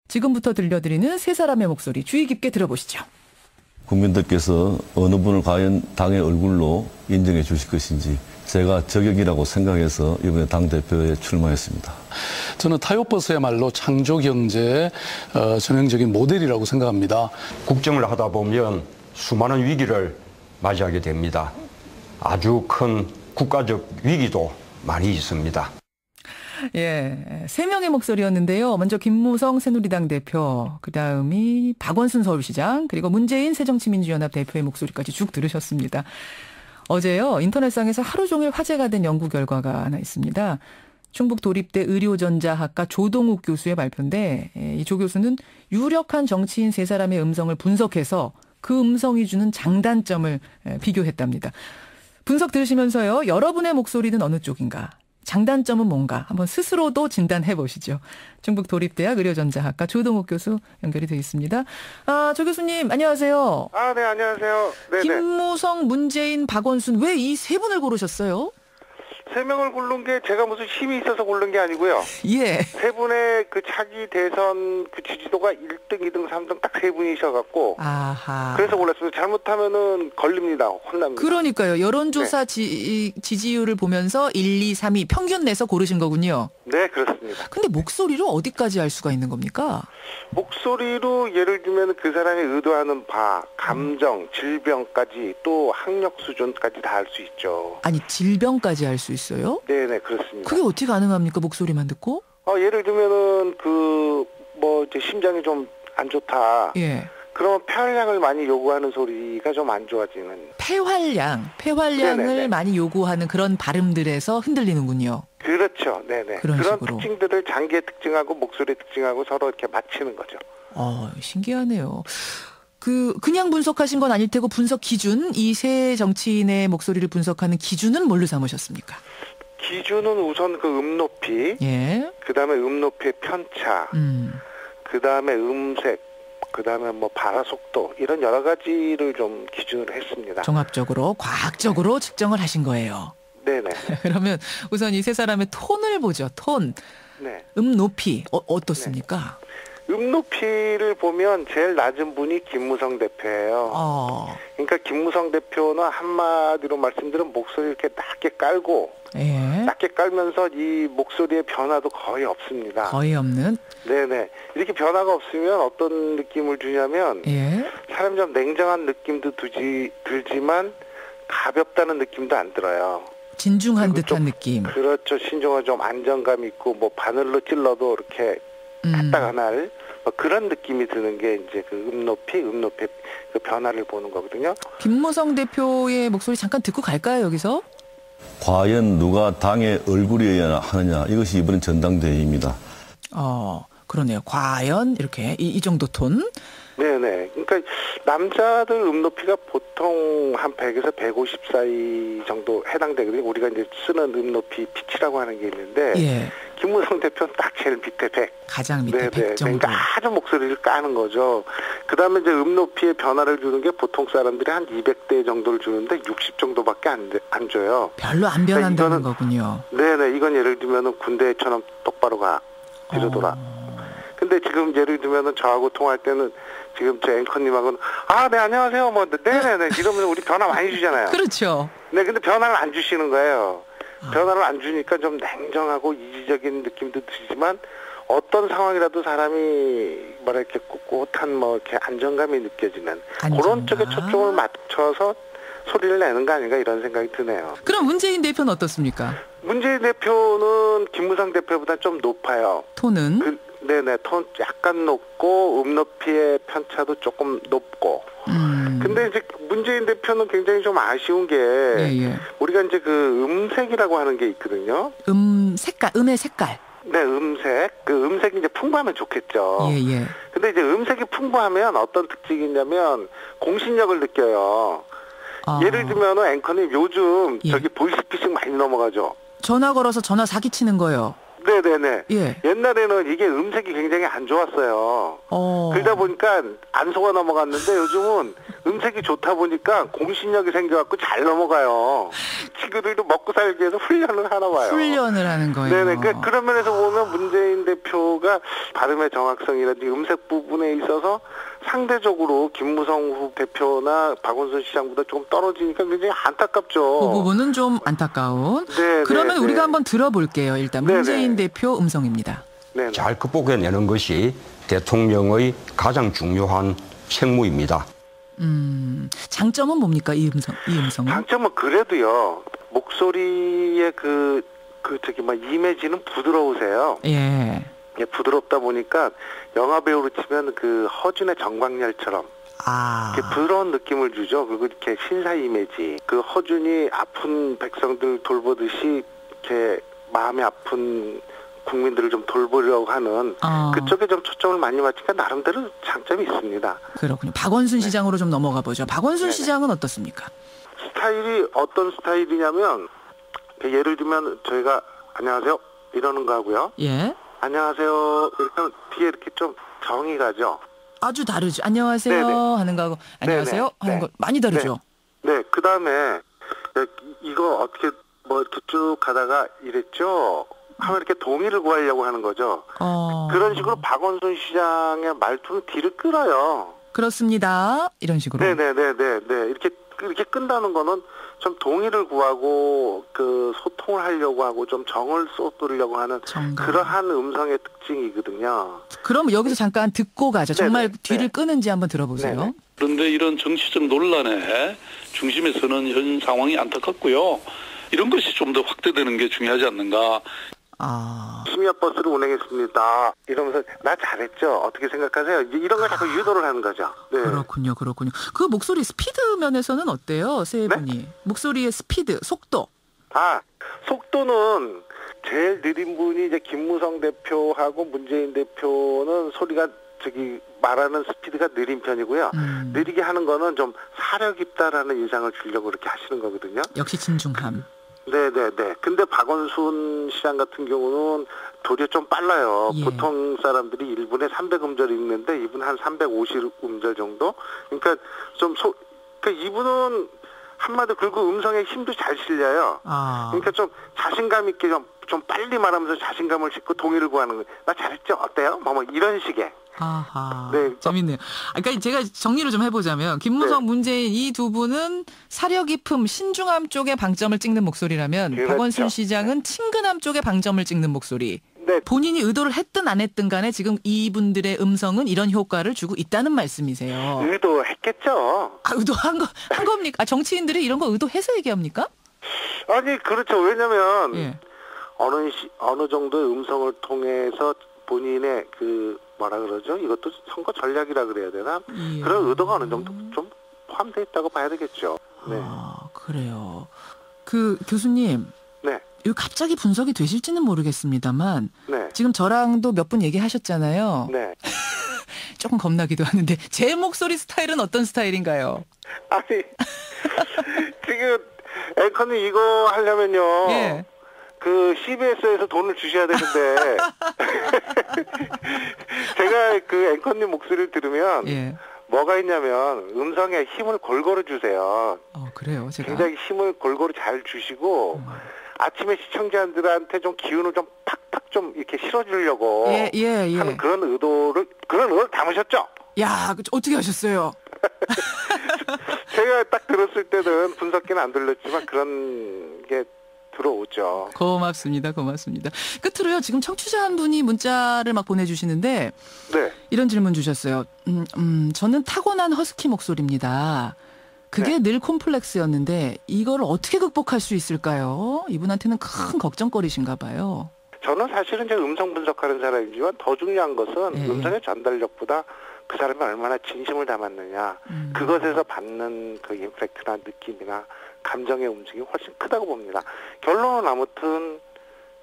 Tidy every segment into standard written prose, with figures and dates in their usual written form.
지금부터 들려드리는 세 사람의 목소리 주의 깊게 들어보시죠. 국민들께서 어느 분을 과연 당의 얼굴로 인정해 주실 것인지 제가 저격이라고 생각해서 이번에 당대표에 출마했습니다. 저는 타요버스야말로 창조경제의 전형적인 모델이라고 생각합니다. 국정을 하다 보면 수많은 위기를 맞이하게 됩니다. 아주 큰 국가적 위기도 많이 있습니다. 예, 세 명의 목소리였는데요. 먼저 김무성 새누리당 대표, 그다음이 박원순 서울시장, 그리고 문재인 새정치민주연합 대표의 목소리까지 쭉 들으셨습니다. 어제요, 인터넷상에서 하루 종일 화제가 된 연구 결과가 하나 있습니다. 충북 도립대 의료전자학과 조동욱 교수의 발표인데, 이 조 교수는 유력한 정치인 세 사람의 음성을 분석해서 그 음성이 주는 장단점을 비교했답니다. 분석 들으시면서요, 여러분의 목소리는 어느 쪽인가? 장단점은 뭔가 한번 스스로도 진단해 보시죠. 충북 도립대학 의료전자학과 조동욱 교수 연결이 되어 있습니다. 조 교수님 안녕하세요. 네, 안녕하세요. 네네. 김무성, 문재인, 박원순 왜 이 세 분을 고르셨어요? 세 명을 고른 게 제가 무슨 힘이 있어서 고른 게 아니고요. 예. 세 분의 그 차기 대선 그 지지도가 1등, 2등, 3등 딱 세 분이셔갖고. 아하. 그래서 골랐습니다. 잘못하면은 걸립니다. 혼납니다. 그러니까요. 여론조사 네. 지지율을 보면서 1, 2, 3위 평균 내서 고르신 거군요. 네, 그렇습니다. 근데 목소리로 어디까지 알 수가 있는 겁니까? 목소리로 예를 들면 그 사람이 의도하는 바, 감정, 질병까지 또 학력 수준까지 다 알 수 있죠. 아니, 질병까지 알 수 있어요? 네네, 그렇습니다. 그게 어떻게 가능합니까? 목소리만 듣고? 예를 들면은 이제 심장이 좀 안 좋다. 예. 그러면 폐활량을 많이 요구하는 소리가 좀 안 좋아지는. 폐활량을 네네네. 많이 요구하는 그런 발음들에서 흔들리는군요. 그렇죠. 네네. 그런 식으로. 특징들을 장기의 특징하고 목소리의 특징하고 서로 이렇게 맞추는 거죠. 신기하네요. 그냥 분석하신 건 아닐 테고 분석 기준, 이 세 정치인의 목소리를 분석하는 기준은 뭘로 삼으셨습니까? 기준은 우선 그 높이, 예. 그다음에 높이의 편차, 그다음에 음색, 그다음에 발화 속도 이런 여러 가지를 좀 기준으로 했습니다. 종합적으로 과학적으로 측정을 하신 거예요. 네네. 그러면 우선 이 세 사람의 톤을 보죠. 톤. 네. 높이 어떻습니까? 높이를 보면 제일 낮은 분이 김무성 대표예요. 그러니까 김무성 대표는 한마디로 말씀드리면 목소리 이렇게 낮게 깔고 예. 낮게 깔면서 이 목소리의 변화도 거의 없습니다. 거의 없는? 네네. 이렇게 변화가 없으면 어떤 느낌을 주냐면 예. 사람이 좀 냉정한 느낌도 들지만 가볍다는 느낌도 안 들어요. 진중한 듯한 느낌. 그렇죠. 신중한 좀 안정감 있고 바늘로 찔러도 이렇게 딱딱한 그런 느낌이 드는 게 이제 그 높이의 그 변화를 보는 거거든요. 김무성 대표의 목소리 잠깐 듣고 갈까요, 여기서? 과연 누가 당의 얼굴이어야 하느냐, 이것이 이번 전당대회입니다. 그러네요. 과연 이렇게 이 정도 톤? 네네. 그러니까 남자들 높이가 보통 한 100에서 150 사이 정도 해당되거든요. 우리가 이제 쓰는 높이 피치라고 하는 게 있는데 예. 김무성 대표는 딱 제일 밑에 100. 가장 밑에 네네. 100 정도. 그러니까 아주 목소리를 까는 거죠. 그다음에 이제 높이의 변화를 주는 게 보통 사람들이 한 200대 정도를 주는데 60 정도밖에 안 줘요. 별로 안 변한다는 거군요. 네네. 이건 예를 들면은 군대처럼 똑바로 가. 뒤로 돌아. 근데 지금 예를 들면은 저하고 통화할 때는 지금 제 앵커님하고는 네, 안녕하세요. 네네네. 이러면 우리 변화 많이 주잖아요. 그렇죠. 네, 근데 변화를 안 주시는 거예요. 변화를 안 주니까 좀 냉정하고 이지적인 느낌도 들지만 어떤 상황이라도 사람이 이렇게 꿋꿋한 이렇게 안정감이 느껴지는 그런 쪽에 초점을 맞춰서 소리를 내는 거 아닌가 이런 생각이 드네요. 그럼 문재인 대표는 어떻습니까? 문재인 대표는 김무성 대표보다 좀 높아요. 톤은? 네네, 톤 약간 높고 높이의 편차도 조금 높고. 근데 이제 문재인 대표는 굉장히 좀 아쉬운 게 우리가 이제 그 음색이라고 하는 게 있거든요. 음의 색깔. 네, 음색. 그 음색이 이제 풍부하면 좋겠죠. 예. 근데 이제 음색이 풍부하면 어떤 특징이 있냐면 공신력을 느껴요. 예를 들면 앵커님 요즘 저기 보이스피싱 많이 넘어가죠. 전화 걸어서 전화 사기치는 거요. 네네네. 예. 옛날에는 이게 음색이 굉장히 안 좋았어요. 그러다 보니까 안 속아 넘어갔는데 요즘은 음색이 좋다 보니까 공신력이 생겨갖고 잘 넘어가요. 친구들도 먹고 살기 위해서 훈련을 하나 봐요. 훈련을 하는 거예요. 네네. 그런 면에서 보면 문재인 대표가 발음의 정확성이라든지 음색 부분에 있어서 상대적으로 김무성 후 대표나 박원순 시장보다 조금 떨어지니까 굉장히 안타깝죠. 그 부분은 좀 안타까운. 네, 그러면 네, 우리가 네. 한번 들어볼게요. 일단 문재인 대표 음성입니다. 네. 잘 극복해내는 것이 대통령의 가장 중요한 책무입니다. 장점은 뭡니까? 이 음성은? 장점은 그래도요. 목소리의 이미지는 부드러우세요. 예. 예, 부드럽다 보니까 영화 배우로 치면 그 허준의 정광열처럼 이렇게 부드러운 느낌을 주죠. 그리고 이렇게 신사 이미지. 그 허준이 아픈 백성들 돌보듯이 이렇게 마음이 아픈 국민들을 좀 돌보려고 하는 그쪽에 좀 초점을 많이 맞추니까 나름대로 장점이 있습니다. 그렇군요. 박원순 시장으로 좀 넘어가 보죠. 박원순 네네. 시장은 어떻습니까? 스타일이 어떤 스타일이냐면 예를 들면 저희가 안녕하세요 이러는 거 하고요. 예. 안녕하세요 이렇게 하면 뒤에 이렇게 좀 정이 가죠. 아주 다르죠. 안녕하세요 네네. 하는 거하고 안녕하세요 네네. 하는 네. 거 많이 다르죠. 네, 그 다음에 이거 어떻게 뭐 이렇게 쭉 가다가 이랬죠. 하면 이렇게 동의를 구하려고 하는 거죠. 그런 식으로 박원순 시장의 말투는 뒤를 끌어요. 그렇습니다. 이런 식으로. 네네네네. 이렇게 끈다는 거는 좀 동의를 구하고 그 소통을 하려고 하고 좀 정을 쏟으려고 하는 정감. 그러한 음성의 특징이거든요. 그럼 여기서 잠깐 듣고 가죠. 정말 네네. 뒤를 네. 끄는지 한번 들어보세요. 네네. 그런데 이런 정치적 논란의 중심에 서는 현 상황이 안타깝고요. 이런 것이 좀 더 확대되는 게 중요하지 않는가. 심야 버스를 운행했습니다. 이러면서 나 잘했죠. 어떻게 생각하세요? 이런 걸 자꾸 유도를 하는 거죠. 네. 그렇군요. 그 목소리 스피드 면에서는 어때요? 세 분이. 목소리의 스피드, 속도. 속도는 제일 느린 분이 이제 김무성 대표하고 문재인 대표는 소리가 말하는 스피드가 느린 편이고요. 느리게 하는 거는 좀 사려 깊다라는 인상을 주려고 그렇게 하시는 거거든요. 역시 진중함. 네네네. 근데 박원순 시장 같은 경우는 도리어 좀 빨라요. 예. 보통 사람들이 1분에 300음절 읽는데 이분 한 350음절 정도? 그러니까 그러니까 이분은 한마디 그리고 음성에 힘도 잘 실려요. 그러니까 좀 자신감 있게 좀 빨리 말하면서 자신감을 싣고 동의를 구하는 거예요. 나 잘했죠? 어때요? 뭐 이런 식의. 네. 재밌네요. 그러니까 제가 정리를 좀 해보자면 김무성, 문재인 이 두 분은 사려 깊음, 신중함 쪽에 방점을 찍는 목소리라면 그렇죠. 박원순 시장은 친근함 쪽에 방점을 찍는 목소리. 네. 본인이 의도를 했든 안 했든 간에 지금 이분들의 음성은 이런 효과를 주고 있다는 말씀이세요. 의도했겠죠. 의도한 겁니까? 정치인들이 이런 거 의도해서 얘기합니까? 아니 그렇죠. 왜냐면 예. 어느 정도의 음성을 통해서 본인의 이것도 선거 전략이라 그래야 되나? 예. 그런 의도가 어느 정도 좀 포함되어 있다고 봐야 되겠죠. 네. 그래요. 교수님. 네. 이거 갑자기 분석이 되실지는 모르겠습니다만 네. 지금 저랑도 몇 분 얘기하셨잖아요. 네. 조금 겁나기도 하는데 제 목소리 스타일은 어떤 스타일인가요? 아니 지금 앵커님 이거 하려면요. 예. 그 CBS에서 돈을 주셔야 되는데 제가 그 앵커님 목소리를 들으면 예. 뭐가 있냐면 음성에 힘을 골고루 주세요. 그래요. 제가 굉장히 힘을 골고루 잘 주시고 아침에 시청자들한테 좀 기운을 좀 팍팍 좀 이렇게 실어주려고 하는 그런 의도를 담으셨죠? 야, 어떻게 하셨어요? 제가 딱 들었을 때는 분석기는 안 들렸지만 그런 게 들어오죠. 고맙습니다. 끝으로요. 지금 청취자 한 분이 문자를 막 보내주시는데 네. 이런 질문 주셨어요. 저는 타고난 허스키 목소리입니다. 그게 늘 콤플렉스였는데 이걸 어떻게 극복할 수 있을까요? 이분한테는 큰 걱정거리신가 봐요. 저는 사실은 이제 음성 분석하는 사람이지만 더 중요한 것은 음성의 전달력보다 그 사람이 얼마나 진심을 담았느냐. 그것에서 받는 그 임팩트나 느낌이나 감정의 움직임이 훨씬 크다고 봅니다. 결론은 아무튼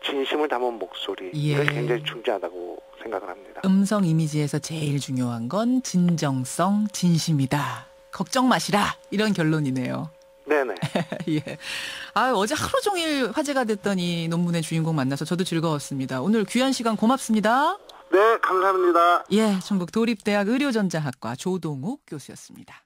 진심을 담은 목소리. 이게 굉장히 중요하다고 생각을 합니다. 음성 이미지에서 제일 중요한 건 진정성, 진심이다. 걱정 마시라. 이런 결론이네요. 네네. 예. 어제 하루 종일 화제가 됐던 이 논문의 주인공 만나서 저도 즐거웠습니다. 오늘 귀한 시간 고맙습니다. 네, 감사합니다. 예, 전국 도립대학 의료전자학과 조동욱 교수였습니다.